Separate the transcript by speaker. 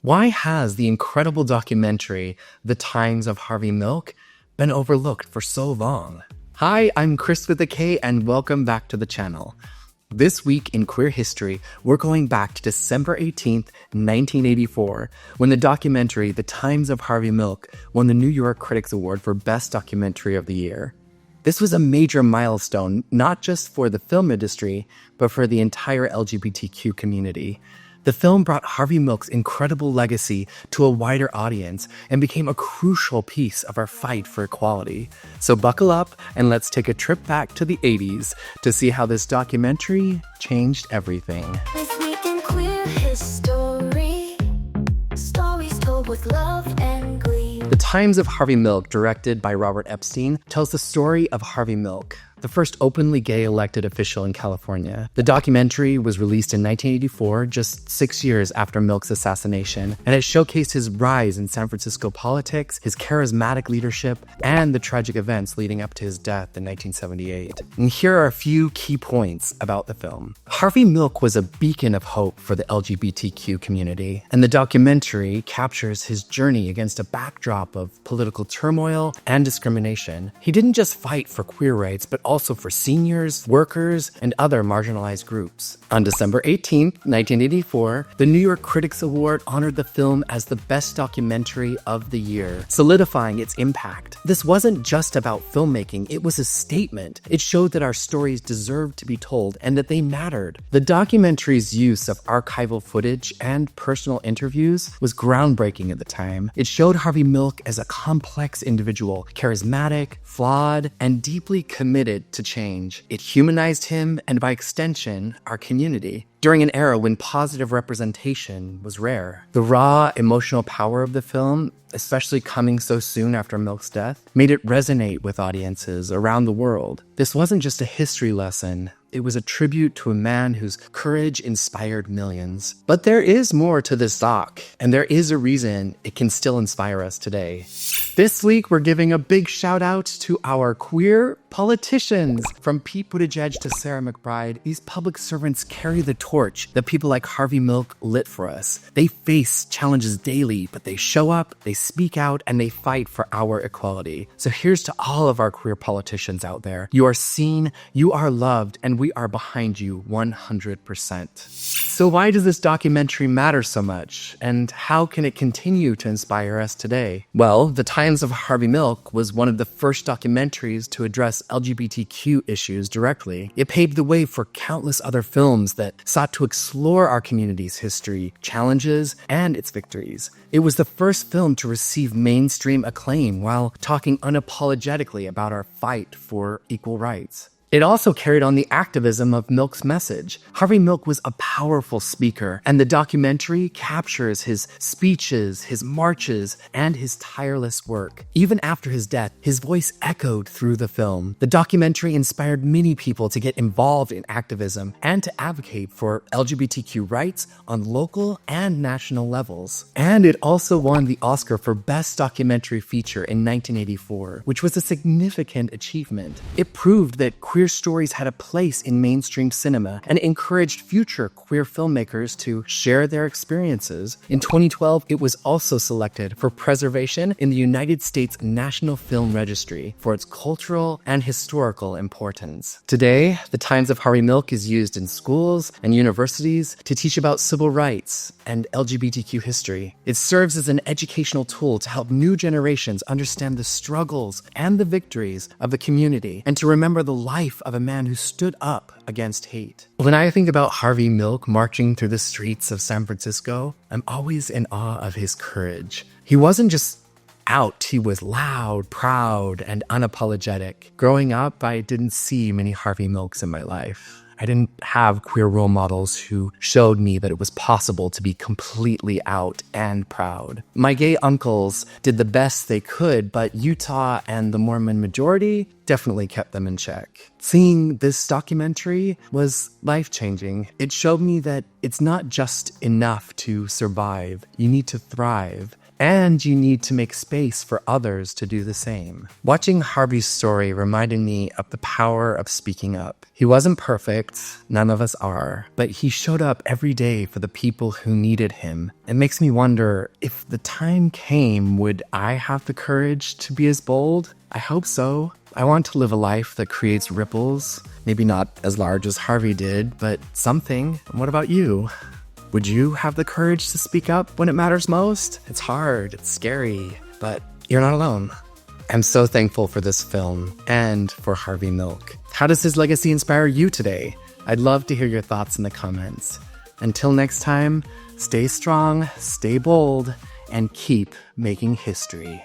Speaker 1: Why has the incredible documentary, The Times of Harvey Milk, been overlooked for so long? Hi, I'm Chris with a K, and welcome back to the channel. This week in queer history, we're going back to December 18th, 1984, when the documentary The Times of Harvey Milk won the New York Critics Award for Best Documentary of the Year. This was a major milestone, not just for the film industry, but for the entire LGBTQ community. The film brought Harvey Milk's incredible legacy to a wider audience and became a crucial piece of our fight for equality. So buckle up and let's take a trip back to the 80s to see how this documentary changed everything.
Speaker 2: This week in queer history, stories told with love and glee.
Speaker 1: The Times of Harvey Milk, directed by Robert Epstein, tells the story of Harvey Milk, the first openly gay elected official in California. The documentary was released in 1984, just 6 years after Milk's assassination, and it showcased his rise in San Francisco politics, his charismatic leadership, and the tragic events leading up to his death in 1978. And here are a few key points about the film. Harvey Milk was a beacon of hope for the LGBTQ community, and the documentary captures his journey against a backdrop of political turmoil and discrimination. He didn't just fight for queer rights, but also for seniors, workers, and other marginalized groups. On December 18th, 1984, the New York Critics Award honored the film as the best documentary of the year, solidifying its impact. This wasn't just about filmmaking, it was a statement. It showed that our stories deserved to be told and that they mattered. The documentary's use of archival footage and personal interviews was groundbreaking at the time. It showed Harvey Milk as a complex individual, charismatic, flawed, and deeply committed to change. It humanized him and, by extension, our community. During an era when positive representation was rare, the raw emotional power of the film, especially coming so soon after Milk's death, made it resonate with audiences around the world. This wasn't just a history lesson. It was a tribute to a man whose courage inspired millions. But there is more to this doc, and there is a reason it can still inspire us today. This week, we're giving a big shout out to our queer politicians. From Pete Buttigieg to Sarah McBride, these public servants carry the torch that people like Harvey Milk lit for us. They face challenges daily, but they show up, they speak out, and they fight for our equality. So here's to all of our queer politicians out there. You are seen, you are loved, and we are behind you 100%. So why does this documentary matter so much? And how can it continue to inspire us today? Well, The Times of Harvey Milk was one of the first documentaries to address LGBTQ issues directly. It paved the way for countless other films that sought to explore our community's history, challenges, and its victories. It was the first film to receive mainstream acclaim while talking unapologetically about our fight for equal rights. It also carried on the activism of Milk's message. Harvey Milk was a powerful speaker, and the documentary captures his speeches, his marches, and his tireless work. Even after his death, his voice echoed through the film. The documentary inspired many people to get involved in activism and to advocate for LGBTQ rights on local and national levels. And it also won the Oscar for Best Documentary Feature in 1984, which was a significant achievement. It proved that queer stories had a place in mainstream cinema and encouraged future queer filmmakers to share their experiences. In 2012, it was also selected for preservation in the United States National Film Registry for its cultural and historical importance. Today, The Times of Harvey Milk is used in schools and universities to teach about civil rights and LGBTQ history. It serves as an educational tool to help new generations understand the struggles and the victories of the community and to remember the life of a man who stood up against hate. When I think about Harvey Milk marching through the streets of San Francisco, I'm always in awe of his courage. He wasn't just out, he was loud, proud, and unapologetic. Growing up, I didn't see many Harvey Milks in my life. I didn't have queer role models who showed me that it was possible to be completely out and proud. My gay uncles did the best they could, but Utah and the Mormon majority definitely kept them in check. Seeing this documentary was life-changing. It showed me that it's not just enough to survive. You need to thrive. And you need to make space for others to do the same. Watching Harvey's story reminded me of the power of speaking up. He wasn't perfect, none of us are, but he showed up every day for the people who needed him. It makes me wonder, if the time came, would I have the courage to be as bold? I hope so. I want to live a life that creates ripples. Maybe not as large as Harvey did, but something. What about you? Would you have the courage to speak up when it matters most? It's hard, it's scary, but you're not alone. I'm so thankful for this film and for Harvey Milk. How does his legacy inspire you today? I'd love to hear your thoughts in the comments. Until next time, stay strong, stay bold, and keep making history.